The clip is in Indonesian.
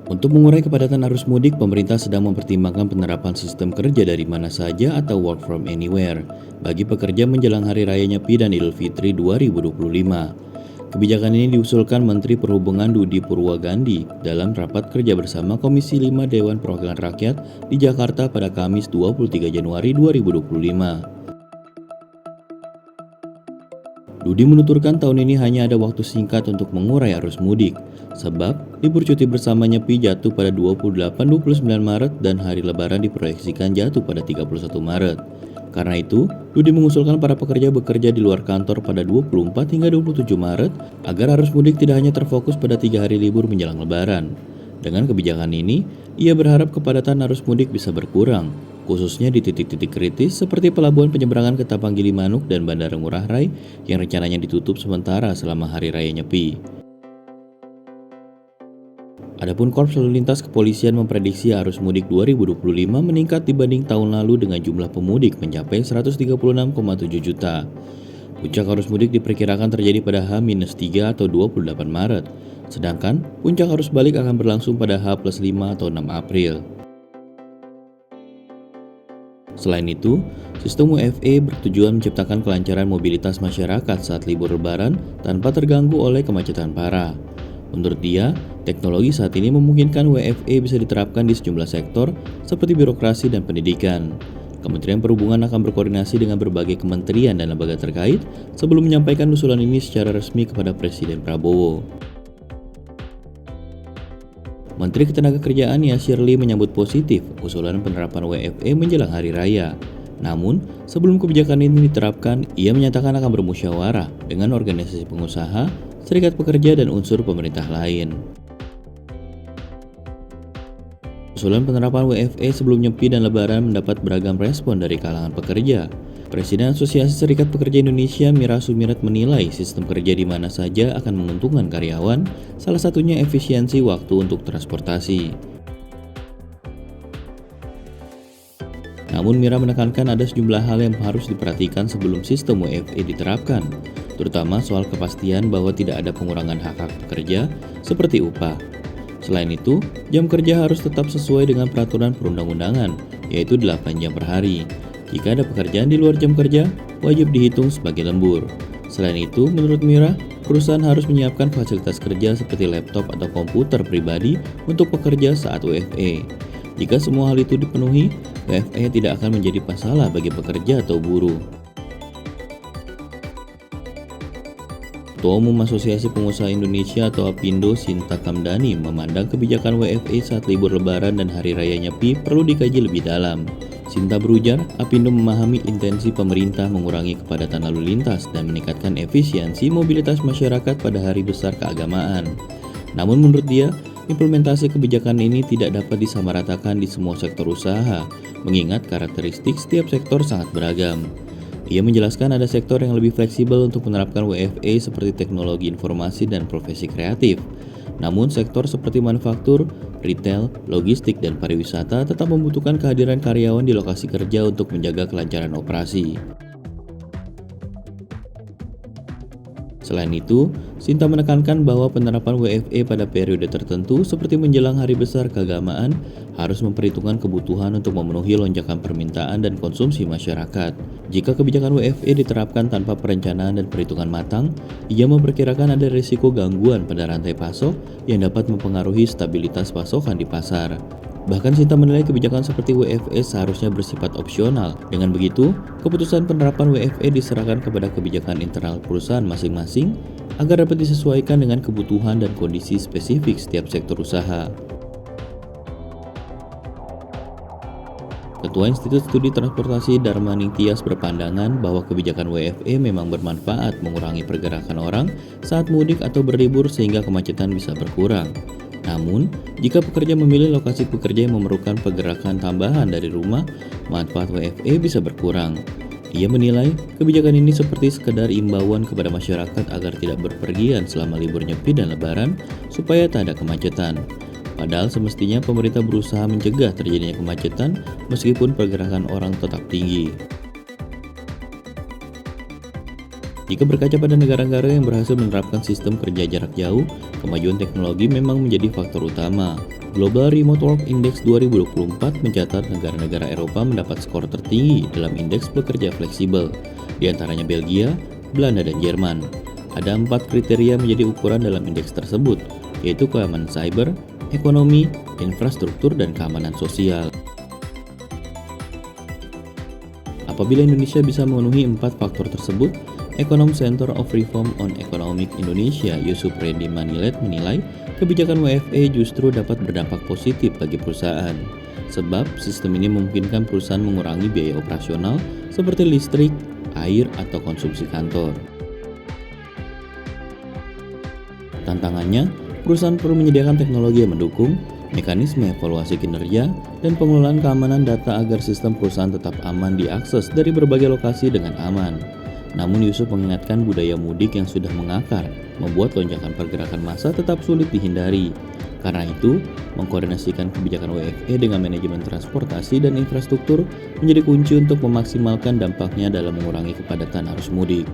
Untuk mengurai kepadatan arus mudik, pemerintah sedang mempertimbangkan penerapan sistem kerja dari mana saja atau work from anywhere bagi pekerja menjelang Hari Raya Nyepi dan Idul Fitri 2025. Kebijakan ini diusulkan Menteri Perhubungan Budi Purwogandi dalam rapat kerja bersama Komisi 5 Dewan Perwakilan Rakyat di Jakarta pada Kamis 23 Januari 2025. Budi menuturkan tahun ini hanya ada waktu singkat untuk mengurai arus mudik, sebab libur cuti bersama Nyepi jatuh pada 28-29 Maret dan hari Lebaran diproyeksikan jatuh pada 31 Maret. Karena itu, Budi mengusulkan para pekerja bekerja di luar kantor pada 24 hingga 27 Maret agar arus mudik tidak hanya terfokus pada 3 hari libur menjelang Lebaran. Dengan kebijakan ini, ia berharap kepadatan arus mudik bisa berkurang, khususnya di titik-titik kritis seperti pelabuhan penyeberangan Ketapang Gilimanuk dan Bandara Ngurah Rai yang rencananya ditutup sementara selama Hari Raya Nyepi. Adapun Korps Lalu Lintas Kepolisian memprediksi arus mudik 2025 meningkat dibanding tahun lalu dengan jumlah pemudik mencapai 136,7 juta. Puncak arus mudik diperkirakan terjadi pada H-3 atau 28 Maret, sedangkan puncak arus balik akan berlangsung pada H+5 atau 6 April. Selain itu, sistem WFE bertujuan menciptakan kelancaran mobilitas masyarakat saat libur Lebaran tanpa terganggu oleh kemacetan parah. Menurut dia, teknologi saat ini memungkinkan WFE bisa diterapkan di sejumlah sektor seperti birokrasi dan pendidikan. Kementerian Perhubungan akan berkoordinasi dengan berbagai kementerian dan lembaga terkait sebelum menyampaikan usulan ini secara resmi kepada Presiden Prabowo. Menteri Ketenagakerjaan Yasir Lee menyambut positif usulan penerapan WFE menjelang Hari Raya. Namun, sebelum kebijakan ini diterapkan, ia menyatakan akan bermusyawarah dengan organisasi pengusaha, serikat pekerja, dan unsur pemerintah lain. Usulan penerapan WFE sebelum Nyepi dan Lebaran mendapat beragam respon dari kalangan pekerja. Presiden Asosiasi Serikat Pekerja Indonesia Mira Sumirat menilai sistem kerja di mana saja akan menguntungkan karyawan, salah satunya efisiensi waktu untuk transportasi. Namun Mira menekankan ada sejumlah hal yang harus diperhatikan sebelum sistem WFE diterapkan, terutama soal kepastian bahwa tidak ada pengurangan hak-hak pekerja seperti upah. Selain itu, jam kerja harus tetap sesuai dengan peraturan perundang-undangan, yaitu 8 jam per hari. Jika ada pekerjaan di luar jam kerja, wajib dihitung sebagai lembur. Selain itu, menurut Mira, perusahaan harus menyiapkan fasilitas kerja seperti laptop atau komputer pribadi untuk pekerja saat WFE. Jika semua hal itu dipenuhi, WFE tidak akan menjadi masalah bagi pekerja atau buruh. Ketua Umum Asosiasi Pengusaha Indonesia atau APindo Sinta Kamdani memandang kebijakan WFE saat libur Lebaran dan Hari Raya Nyepi perlu dikaji lebih dalam. Sinta berujar, APindo memahami intensi pemerintah mengurangi kepadatan lalu lintas dan meningkatkan efisiensi mobilitas masyarakat pada hari besar keagamaan. Namun menurut dia, implementasi kebijakan ini tidak dapat disamaratakan di semua sektor usaha, mengingat karakteristik setiap sektor sangat beragam. Ia menjelaskan ada sektor yang lebih fleksibel untuk menerapkan WFE seperti teknologi informasi dan profesi kreatif. Namun sektor seperti manufaktur, retail, logistik, dan pariwisata tetap membutuhkan kehadiran karyawan di lokasi kerja untuk menjaga kelancaran operasi. Selain itu, Sinta menekankan bahwa penerapan WFE pada periode tertentu seperti menjelang hari besar keagamaan harus memperhitungkan kebutuhan untuk memenuhi lonjakan permintaan dan konsumsi masyarakat. Jika kebijakan WFE diterapkan tanpa perencanaan dan perhitungan matang, ia memperkirakan ada risiko gangguan pada rantai pasok yang dapat mempengaruhi stabilitas pasokan di pasar. Bahkan Sinta menilai kebijakan seperti WFE seharusnya bersifat opsional. Dengan begitu, keputusan penerapan WFE diserahkan kepada kebijakan internal perusahaan masing-masing agar dapat disesuaikan dengan kebutuhan dan kondisi spesifik setiap sektor usaha. Ketua Institut Studi Transportasi Darmaning Tias berpandangan bahwa kebijakan WFE memang bermanfaat mengurangi pergerakan orang saat mudik atau berlibur sehingga kemacetan bisa berkurang. Namun, jika pekerja memilih lokasi pekerja yang memerlukan pergerakan tambahan dari rumah, manfaat WFE bisa berkurang. Ia menilai kebijakan ini seperti sekedar imbauan kepada masyarakat agar tidak berpergian selama libur Nyepi dan Lebaran supaya tak ada kemacetan. Padahal semestinya pemerintah berusaha mencegah terjadinya kemacetan meskipun pergerakan orang tetap tinggi. Jika berkaca pada negara-negara yang berhasil menerapkan sistem kerja jarak jauh, kemajuan teknologi memang menjadi faktor utama. Global Remote Work Index 2024 mencatat negara-negara Eropa mendapat skor tertinggi dalam indeks pekerja fleksibel, di antaranya Belgia, Belanda, dan Jerman. Ada 4 kriteria menjadi ukuran dalam indeks tersebut, yaitu keamanan cyber, ekonomi, infrastruktur, dan keamanan sosial. Apabila Indonesia bisa memenuhi 4 faktor tersebut, Ekonom Center of Reform on Economic Indonesia Yusuf Reddy Manilet menilai kebijakan WFE justru dapat berdampak positif bagi perusahaan. Sebab sistem ini memungkinkan perusahaan mengurangi biaya operasional seperti listrik, air, atau konsumsi kantor. Tantangannya, perusahaan perlu menyediakan teknologi yang mendukung, mekanisme evaluasi kinerja, dan pengelolaan keamanan data agar sistem perusahaan tetap aman diakses dari berbagai lokasi dengan aman. Namun Yusuf mengingatkan budaya mudik yang sudah mengakar, membuat lonjakan pergerakan massa tetap sulit dihindari. Karena itu, mengkoordinasikan kebijakan WFE dengan manajemen transportasi dan infrastruktur menjadi kunci untuk memaksimalkan dampaknya dalam mengurangi kepadatan arus mudik.